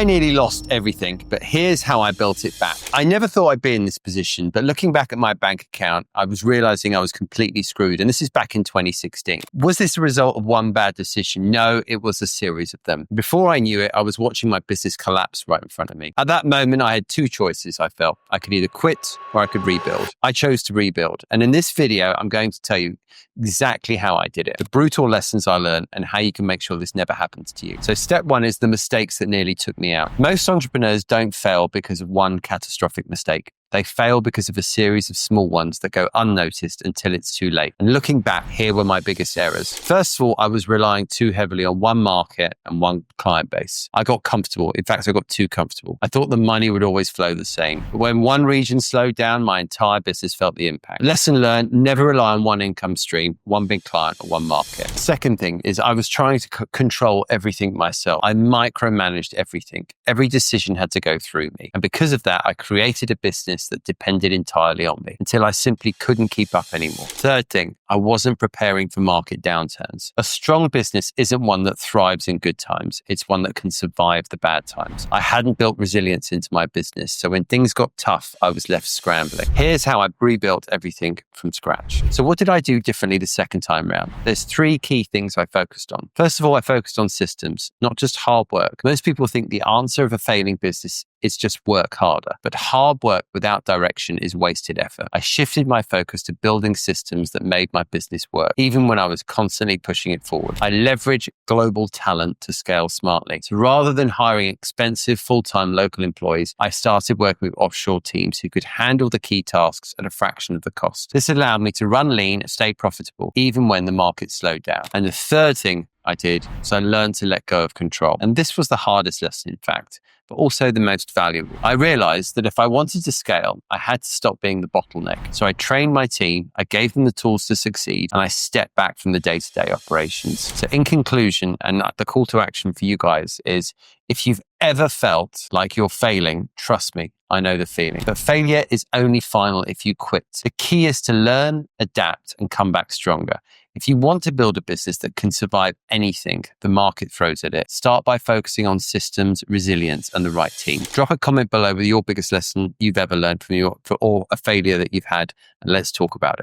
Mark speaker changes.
Speaker 1: I nearly lost everything, but here's how I built it back. I never thought I'd be in this position, but looking back at my bank account, I was realizing I was completely screwed. And this is back in 2016. Was this a result of one bad decision? No, it was a series of them. Before I knew it, I was watching my business collapse right in front of me. At that moment, I had two choices, I felt. I could either quit or I could rebuild. I chose to rebuild. And in this video, I'm going to tell you exactly how I did it, the brutal lessons I learned, and how you can make sure this never happens to you. So step one is the mistakes that nearly took me out. Most entrepreneurs don't fail because of one catastrophic mistake. They fail because of a series of small ones that go unnoticed until it's too late. And looking back, here were my biggest errors. First of all, I was relying too heavily on one market and one client base. I got comfortable. In fact, I got too comfortable. I thought the money would always flow the same. But when one region slowed down, my entire business felt the impact. Lesson learned, never rely on one income stream, one big client or one market. Second thing is I was trying to control everything myself. I micromanaged everything. Every decision had to go through me. And because of that, I created a business that depended entirely on me until I simply couldn't keep up anymore. Third thing, I wasn't preparing for market downturns. A strong business isn't one that thrives in good times. It's one that can survive the bad times. I hadn't built resilience into my business, so when things got tough, I was left scrambling. Here's how I rebuilt everything from scratch. So what did I do differently the second time round? There's three key things I focused on. First of all, I focused on systems, not just hard work. Most people think the answer of a failing business is just work harder. But hard work without direction is wasted effort. I shifted my focus to building systems that made my business work, even when I was constantly pushing it forward. I leverage global talent to scale smartly. So rather than hiring expensive full-time local employees, I started working with offshore teams who could handle the key tasks at a fraction of the cost. This allowed me to run lean and stay profitable, even when the market slowed down. And the third thing I did was I learned to let go of control. And this was the hardest lesson, in fact, but also the most valuable. I realized that if I wanted to scale, I had to stop being the bottleneck. So I trained my team, I gave them the tools to succeed, and I stepped back from the day-to-day operations. So in conclusion, and the call to action for you guys is, if you've ever felt like you're failing, trust me, I know the feeling. But failure is only final if you quit. The key is to learn, adapt, and come back stronger. If you want to build a business that can survive anything the market throws at it, start by focusing on systems, resilience, and the right team. Drop a comment below with your biggest lesson you've ever learned from or a failure that you've had, and let's talk about it.